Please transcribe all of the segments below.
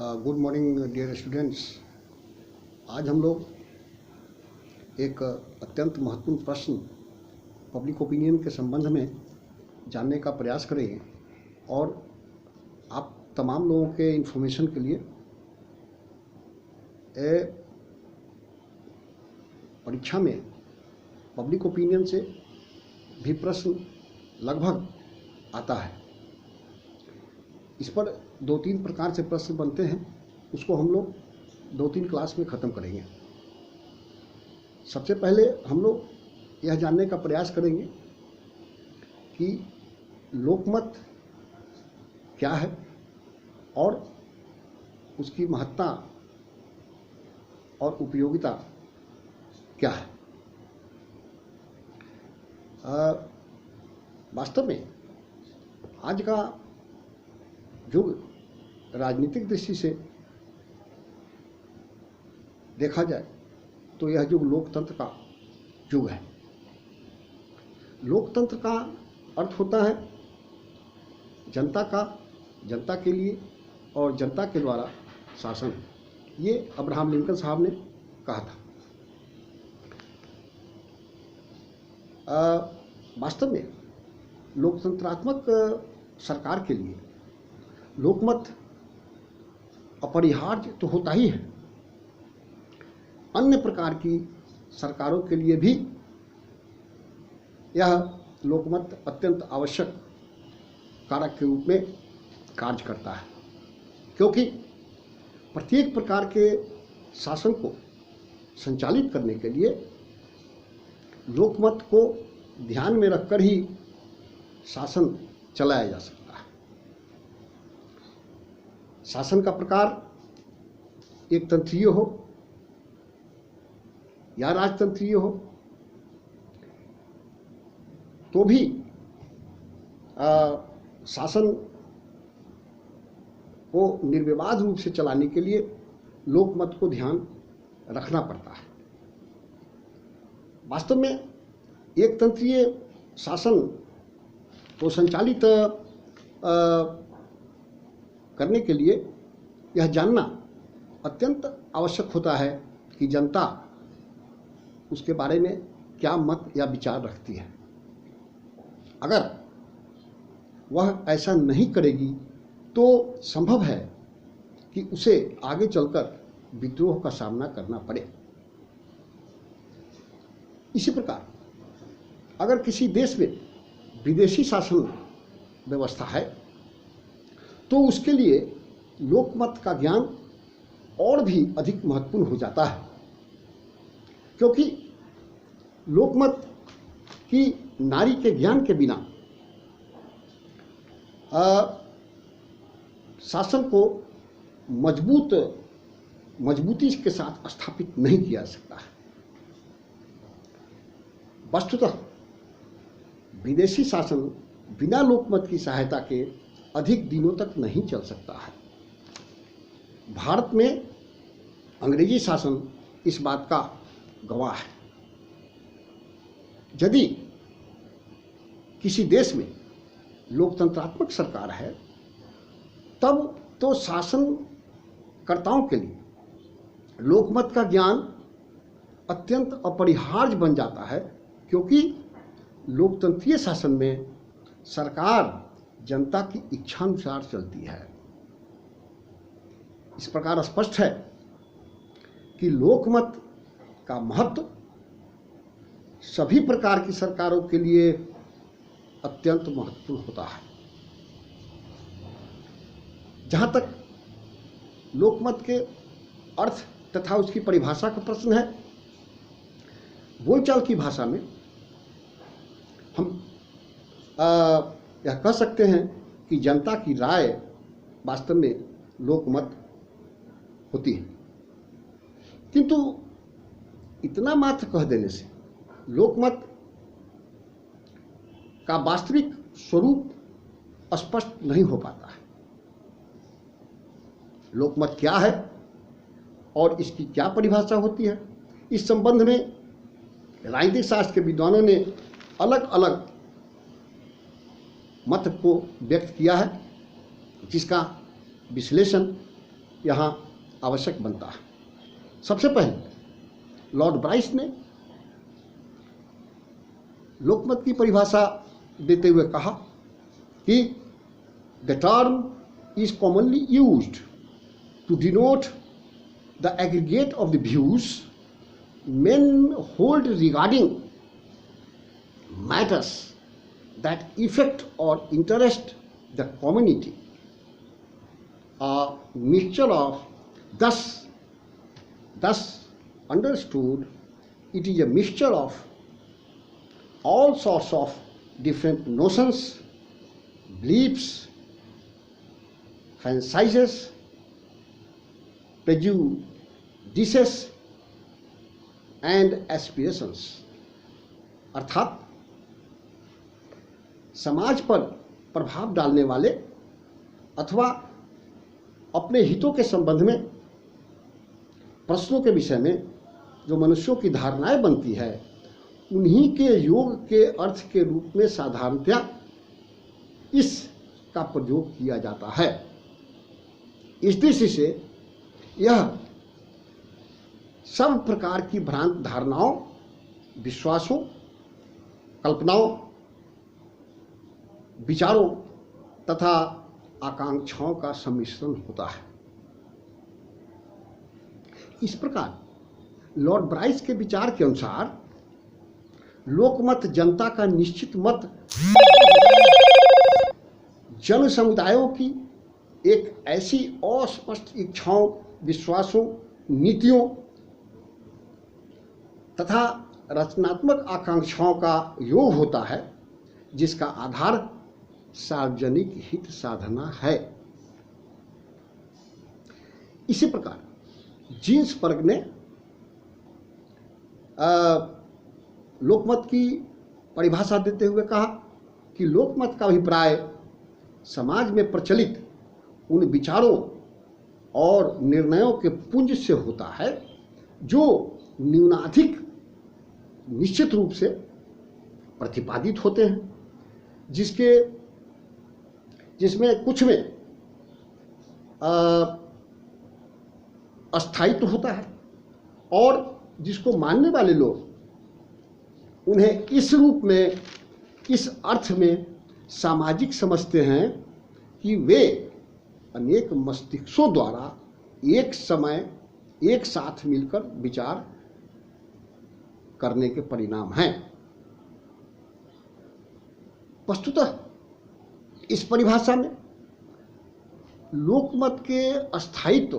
Good morning dear students. आज हम लोग एक अत्यंत महत्वपूर्ण प्रश्न पब्लिक ओपिनियन के संबंध में जानने का प्रयास करेंगे और आप तमाम लोगों के इन्फॉर्मेशन के लिए परीक्षा में पब्लिक ओपिनियन से भी प्रश्न लगभग आता है। इस पर 2-3 प्रकार से प्रश्न बनते हैं, उसको हम लोग 2-3 क्लास में ख़त्म करेंगे। सबसे पहले हम लोग यह जानने का प्रयास करेंगे कि लोकमत क्या है और उसकी महत्ता और उपयोगिता क्या है। वास्तव में आज का युग राजनीतिक दृष्टि से देखा जाए तो यह युग लोकतंत्र का युग है। लोकतंत्र का अर्थ होता है जनता के लिए और जनता के द्वारा शासन। ये अब्राहम लिंकन साहब ने कहा था। वास्तव में लोकतंत्रात्मक सरकार के लिए लोकमत अपरिहार्य तो होता ही है। अन्य प्रकार की सरकारों के लिए भी यह लोकमत अत्यंत आवश्यक कारक के रूप में कार्य करता है, क्योंकि प्रत्येक प्रकार के शासन को संचालित करने के लिए लोकमत को ध्यान में रखकर ही शासन चलाया जा सकता है। शासन का प्रकार एक तंत्रीय हो या राजतंत्रीय हो, तो भी शासन को निर्विवाद रूप से चलाने के लिए लोकमत को ध्यान रखना पड़ता है। वास्तव में एक तंत्रीय शासन को संचालित करने के लिए यह जानना अत्यंत आवश्यक होता है कि जनता उसके बारे में क्या मत या विचार रखती है। अगर वह ऐसा नहीं करेगी तो संभव है कि उसे आगे चलकर विद्रोह का सामना करना पड़े। इसी प्रकार अगर किसी देश में विदेशी शासन व्यवस्था है तो उसके लिए लोकमत का ज्ञान और भी अधिक महत्वपूर्ण हो जाता है, क्योंकि लोकमत की नारी के ज्ञान के बिना शासन को मजबूती के साथ स्थापित नहीं किया जा सकता है। वस्तुतः विदेशी शासन बिना लोकमत की सहायता के अधिक दिनों तक नहीं चल सकता है। भारत में अंग्रेजी शासन इस बात का गवाह है। यदि किसी देश में लोकतंत्रात्मक सरकार है तब तो शासनकर्ताओं के लिए लोकमत का ज्ञान अत्यंत अपरिहार्य बन जाता है, क्योंकि लोकतंत्रीय शासन में सरकार जनता की इच्छानुसार चलती है। इस प्रकार स्पष्ट है कि लोकमत का महत्व सभी प्रकार की सरकारों के लिए अत्यंत महत्वपूर्ण होता है। जहाँ तक लोकमत के अर्थ तथा उसकी परिभाषा का प्रश्न है, बोलचाल की भाषा में हम यह कह सकते हैं कि जनता की राय वास्तव में लोकमत होती है। किंतु इतना मात्र कह देने से लोकमत का वास्तविक स्वरूप स्पष्ट नहीं हो पाता है। लोकमत क्या है और इसकी क्या परिभाषा होती है, इस संबंध में राजनीतिक शास्त्र के विद्वानों ने अलग अलग मत को व्यक्त किया है, जिसका विश्लेषण यहाँ आवश्यक बनता है। सबसे पहले लॉर्ड ब्राइस ने लोकमत की परिभाषा देते हुए कहा कि the term is commonly used to denote the aggregate of the views men hold regarding matters that affect or interest the community. A mixture of thus understood, it is a mixture of all sorts of different notions, beliefs, franchises, prejudices and aspirations. अर्थात समाज पर प्रभाव डालने वाले अथवा अपने हितों के संबंध में प्रश्नों के विषय में जो मनुष्यों की धारणाएं बनती है, उन्हीं के योग के अर्थ के रूप में साधारणतया इसका प्रयोग किया जाता है। इस दृष्टि से यह सब प्रकार की भ्रांत धारणाओं, विश्वासों, कल्पनाओं, विचारों तथा आकांक्षाओं का सम्मिश्रण होता है। इस प्रकार लॉर्ड ब्राइस के विचार के अनुसार लोकमत जनता का निश्चित मत जन समुदायों की एक ऐसी अस्पष्ट इच्छाओं, विश्वासों, नीतियों तथा रचनात्मक आकांक्षाओं का योग होता है, जिसका आधार सार्वजनिक हित साधना है। इसी प्रकार जिन्सबर्ग ने लोकमत की परिभाषा देते हुए कहा कि लोकमत का अभिप्राय समाज में प्रचलित उन विचारों और निर्णयों के पुंज से होता है जो न्यूनाधिक निश्चित रूप से प्रतिपादित होते हैं, जिसमें कुछ में अस्थायित्व होता है और जिसको मानने वाले लोग उन्हें इस रूप में, इस अर्थ में सामाजिक समझते हैं कि वे अनेक मस्तिष्कों द्वारा एक समय एक साथ मिलकर विचार करने के परिणाम हैं। वस्तुतः इस परिभाषा में लोकमत के अस्थायित्व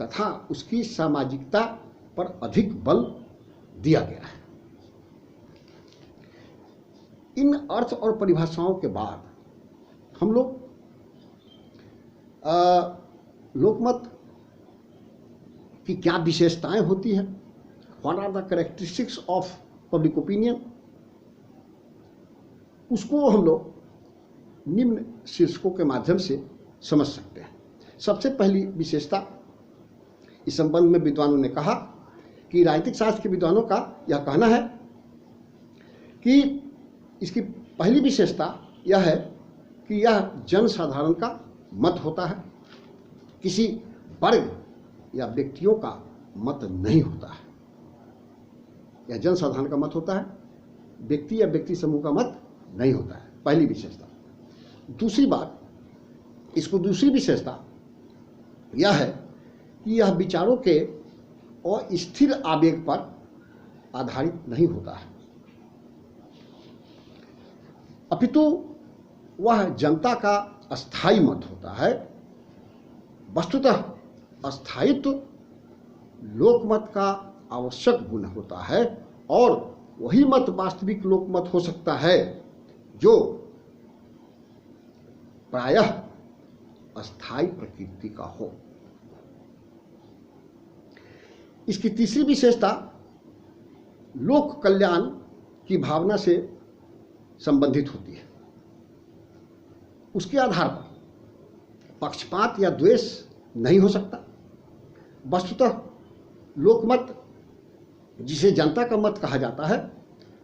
तथा उसकी सामाजिकता पर अधिक बल दिया गया है। इन अर्थ और परिभाषाओं के बाद हम लोग लोकमत की क्या विशेषताएं होती हैं, what are the characteristics of public opinion, उसको हम लोग निम्न शीर्षकों के माध्यम से समझ सकते हैं। सबसे पहली विशेषता इस संबंध में विद्वानों ने कहा कि राजनीतिक शास्त्र के विद्वानों का यह कहना है कि इसकी पहली विशेषता यह है कि यह जनसाधारण का मत होता है, किसी वर्ग या व्यक्तियों का मत नहीं होता है। यह जनसाधारण का मत होता है, व्यक्ति या व्यक्ति समूह का मत नहीं होता है, पहली विशेषता। दूसरी बात, इसको दूसरी विशेषता यह है कि यह विचारों के अस्थिर आवेग पर आधारित नहीं होता है, अपितु वह जनता का अस्थायी मत होता है। वस्तुतः अस्थायित्व लोकमत का आवश्यक गुण होता है और वही मत वास्तविक लोकमत हो सकता है जो प्रायः अस्थायी प्रकृति का हो। इसकी तीसरी विशेषता लोक कल्याण की भावना से संबंधित होती है। उसके आधार पर पक्षपात या द्वेष नहीं हो सकता। वस्तुतः लोकमत, जिसे जनता का मत कहा जाता है,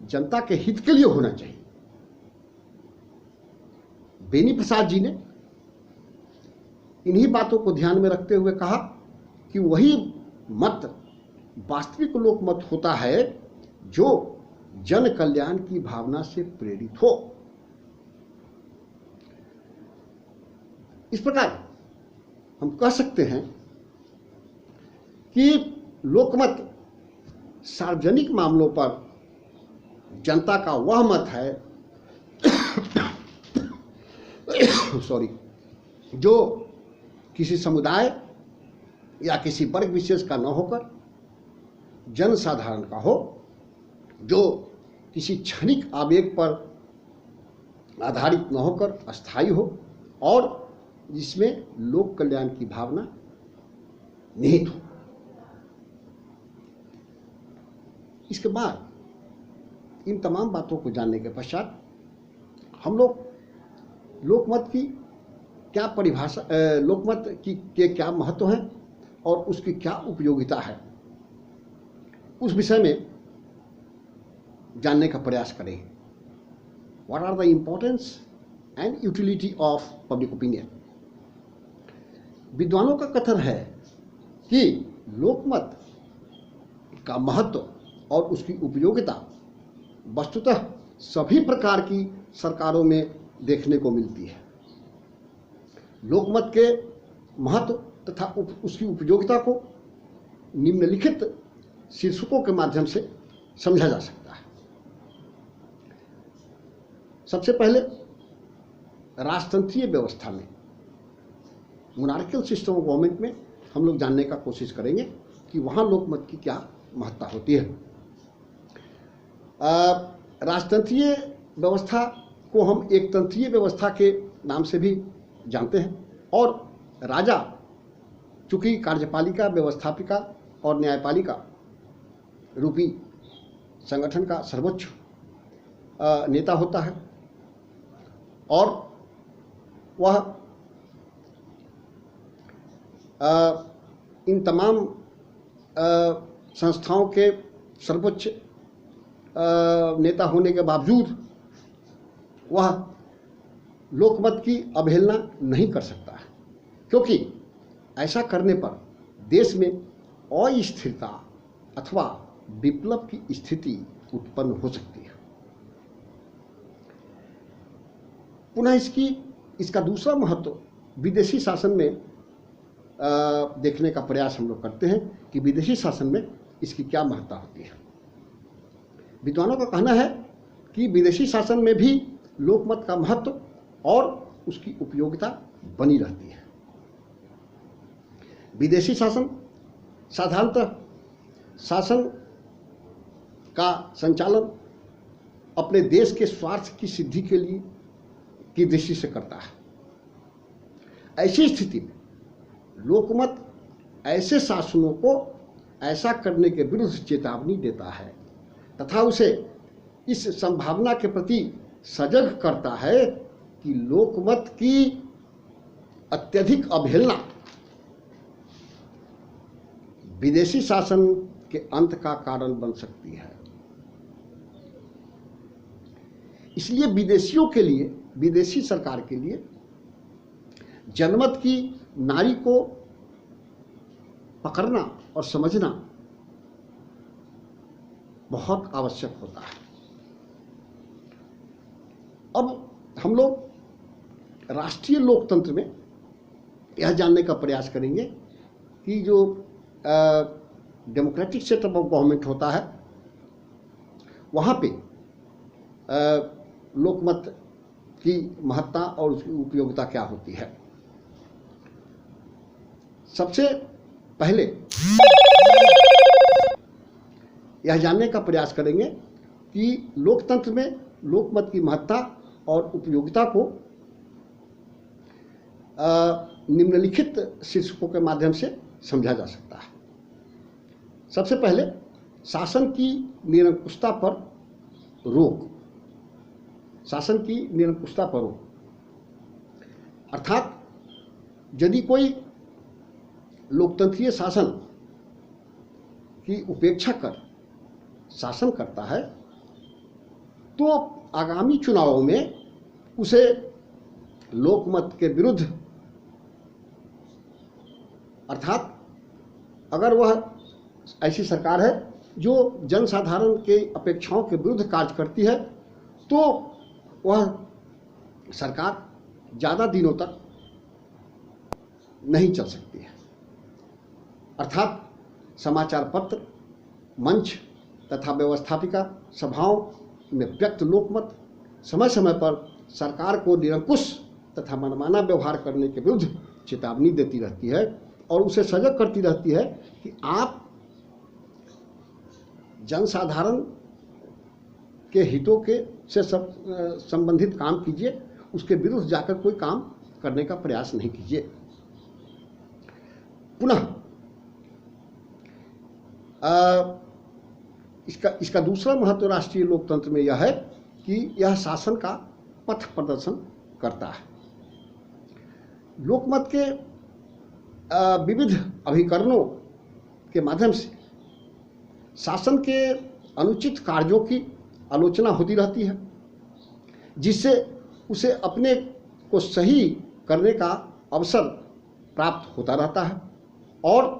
जनता के हित के लिए होना चाहिए। बेनी प्रसाद जी ने इन्हीं बातों को ध्यान में रखते हुए कहा कि वही मत वास्तविक लोकमत होता है जो जन कल्याण की भावना से प्रेरित हो। इस प्रकार हम कह सकते हैं कि लोकमत सार्वजनिक मामलों पर जनता का वह मत है सॉरी, जो किसी समुदाय या किसी वर्ग विशेष का न होकर जनसाधारण का हो, जो किसी क्षणिक आवेग पर आधारित न होकर अस्थायी हो और जिसमें लोक कल्याण की भावना निहित हो। इसके बाद इन तमाम बातों को जानने के पश्चात हम लोग लोकमत की क्या परिभाषा, लोकमत की के क्या महत्व है और उसकी क्या उपयोगिता है, उस विषय में जानने का प्रयास करें। What are the importance and utility of public opinion. विद्वानों का कथन है कि लोकमत का महत्व और उसकी उपयोगिता वस्तुतः सभी प्रकार की सरकारों में देखने को मिलती है। लोकमत के महत्व तथा उसकी उपयोगिता को निम्नलिखित शीर्षकों के माध्यम से समझा जा सकता है। सबसे पहले राजतंत्रीय व्यवस्था में, मोनार्कियल सिस्टम ऑफ गवर्नमेंट में हम लोग जानने का कोशिश करेंगे कि वहाँ लोकमत की क्या महत्ता होती है। राजतंत्रीय व्यवस्था को हम एक तंत्रीय व्यवस्था के नाम से भी जानते हैं और राजा चूंकि कार्यपालिका, व्यवस्थापिका और न्यायपालिका रूपी संगठन का सर्वोच्च नेता होता है और वह इन तमाम संस्थाओं के सर्वोच्च नेता होने के बावजूद वह लोकमत की अवहेलना नहीं कर सकता है, क्योंकि ऐसा करने पर देश में अस्थिरता अथवा विप्लव की स्थिति उत्पन्न हो सकती है। पुनः इसका दूसरा महत्व विदेशी शासन में देखने का प्रयास हम लोग करते हैं कि विदेशी शासन में इसकी क्या महत्ता होती है। विद्वानों का कहना है कि विदेशी शासन में भी लोकमत का महत्व और उसकी उपयोगिता बनी रहती है। विदेशी शासन साधारणतः शासन का संचालन अपने देश के स्वार्थ की सिद्धि के लिए की दृष्टि से करता है। ऐसी स्थिति में लोकमत ऐसे शासनों को ऐसा करने के विरुद्ध चेतावनी देता है तथा उसे इस संभावना के प्रति सजग करता है कि लोकमत की अत्यधिक अवहेलना विदेशी शासन के अंत का कारण बन सकती है। इसलिए विदेशियों के लिए, विदेशी सरकार के लिए जनमत की नारी को पकड़ना और समझना बहुत आवश्यक होता है। अब हम लोग राष्ट्रीय लोकतंत्र में यह जानने का प्रयास करेंगे कि जो डेमोक्रेटिक सेटअप ऑफ गवर्नमेंट होता है वहाँ पे लोकमत की महत्ता और उसकी उपयोगिता क्या होती है। सबसे पहले यह जानने का प्रयास करेंगे कि लोकतंत्र में लोकमत की महत्ता और उपयोगिता को निम्नलिखित शीर्षकों के माध्यम से समझा जा सकता है। सबसे पहले शासन की निरंकुशता पर रोक। शासन की निरंकुशता पर रोक अर्थात यदि कोई लोकतंत्रीय शासन की उपेक्षा कर शासन करता है तो आगामी चुनावों में उसे लोकमत के विरुद्ध अर्थात अगर वह ऐसी सरकार है जो जनसाधारण के अपेक्षाओं के विरुद्ध कार्य करती है तो वह सरकार ज़्यादा दिनों तक नहीं चल सकती है। अर्थात समाचार पत्र, मंच तथा व्यवस्थापिका सभाओं में व्यक्त लोकमत समय समय पर सरकार को निरंकुश तथा मनमाना व्यवहार करने के विरुद्ध चेतावनी देती रहती है और उसे सजग करती रहती है कि आप जनसाधारण के हितों के से संबंधित काम कीजिए, उसके विरुद्ध जाकर कोई काम करने का प्रयास नहीं कीजिए। पुनः इसका दूसरा महत्व राष्ट्रीय लोकतंत्र में यह है कि यह शासन का पथ प्रदर्शन करता है। लोकमत के विविध अभिकरणों के माध्यम से शासन के अनुचित कार्यों की आलोचना होती रहती है, जिससे उसे अपने को सही करने का अवसर प्राप्त होता रहता है और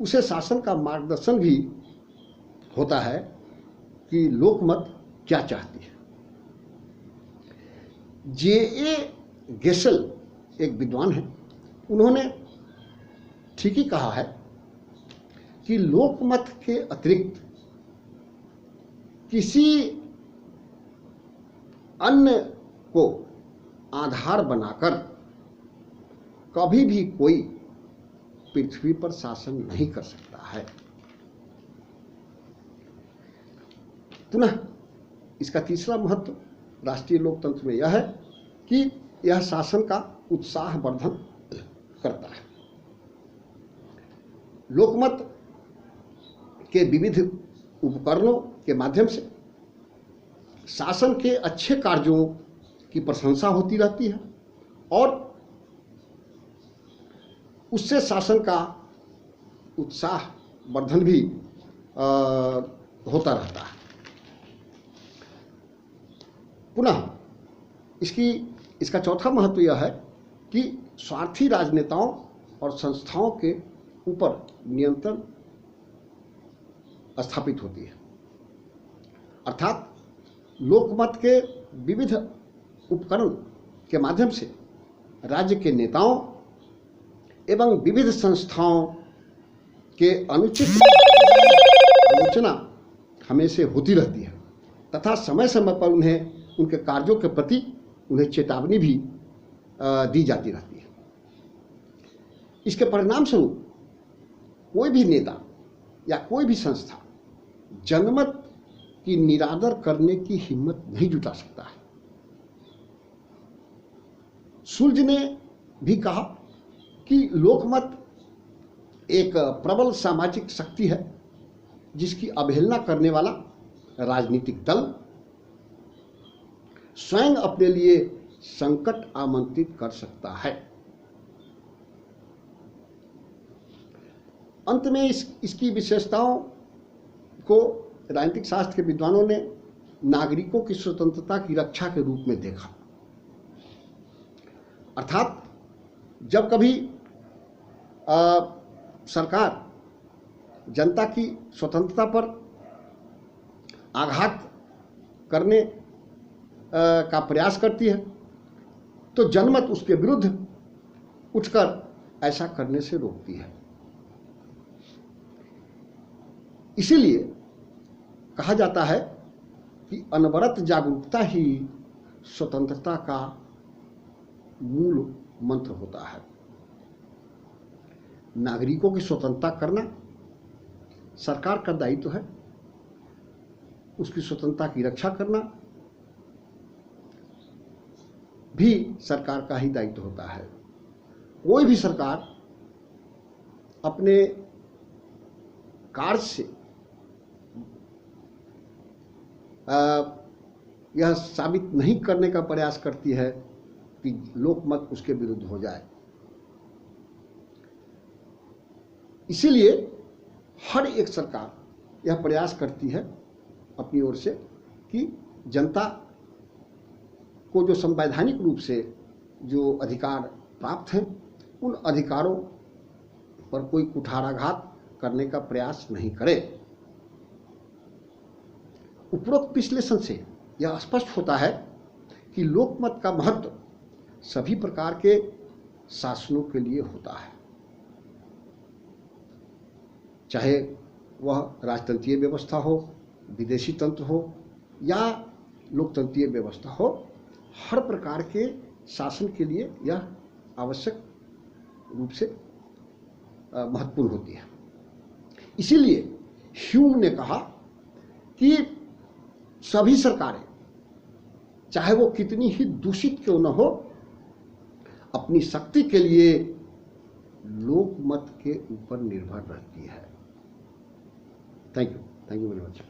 उसे शासन का मार्गदर्शन भी होता है कि लोकमत क्या चाहती है। जे.ए. गेसल एक विद्वान हैं, उन्होंने ठीक ही कहा है कि लोकमत के अतिरिक्त किसी अन्य को आधार बनाकर कभी भी कोई पृथ्वी पर शासन नहीं कर सकता है। पुनः इसका तीसरा महत्व राष्ट्रीय लोकतंत्र में यह है कि यह शासन का उत्साहवर्धन करता है। लोकमत के विविध उपकरणों के माध्यम से शासन के अच्छे कार्यों की प्रशंसा होती रहती है और उससे शासन का उत्साह वर्धन भी होता रहता है। पुनः इसका चौथा महत्व यह है कि स्वार्थी राजनेताओं और संस्थाओं के ऊपर नियंत्रण स्थापित होती है। अर्थात लोकमत के विविध उपकरण के माध्यम से राज्य के नेताओं एवं विविध संस्थाओं के अनुचित आलोचना हमेशा होती रहती है तथा समय समय पर उन्हें उनके कार्यों के प्रति उन्हें चेतावनी भी दी जाती रहती है। इसके परिणाम स्वरूप कोई भी नेता या कोई भी संस्था जनमत की निरादर करने की हिम्मत नहीं जुटा सकता है। सुल्ज ने भी कहा कि लोकमत एक प्रबल सामाजिक शक्ति है जिसकी अवहेलना करने वाला राजनीतिक दल स्वयं अपने लिए संकट आमंत्रित कर सकता है। अंत में इसकी विशेषताओं को राजनीतिक शास्त्र के विद्वानों ने नागरिकों की स्वतंत्रता की रक्षा के रूप में देखा। अर्थात जब कभी सरकार जनता की स्वतंत्रता पर आघात करने का प्रयास करती है तो जनमत उसके विरुद्ध उठकर ऐसा करने से रोकती है। इसीलिए कहा जाता है कि अनवरत जागरूकता ही स्वतंत्रता का मूल मंत्र होता है। नागरिकों की स्वतंत्रता करना सरकार का दायित्व है, उसकी स्वतंत्रता की रक्षा करना भी सरकार का ही दायित्व होता है। कोई भी सरकार अपने कार्य से यह साबित नहीं करने का प्रयास करती है कि लोकमत उसके विरुद्ध हो जाए। इसीलिए हर एक सरकार यह प्रयास करती है अपनी ओर से कि जनता को जो संवैधानिक रूप से जो अधिकार प्राप्त हैं उन अधिकारों पर कोई कुठाराघात करने का प्रयास नहीं करे। उपरोक्त विश्लेषण से यह स्पष्ट होता है कि लोकमत का महत्व सभी प्रकार के शासनों के लिए होता है, चाहे वह राजतंत्रीय व्यवस्था हो, विदेशी तंत्र हो या लोकतंत्रीय व्यवस्था हो। हर प्रकार के शासन के लिए यह आवश्यक रूप से महत्वपूर्ण होती है। इसीलिए ह्यूम ने कहा कि सभी सरकारें, चाहे वो कितनी ही दूषित क्यों न हो, अपनी शक्ति के लिए लोकमत के ऊपर निर्भर रहती है। Thank you very much.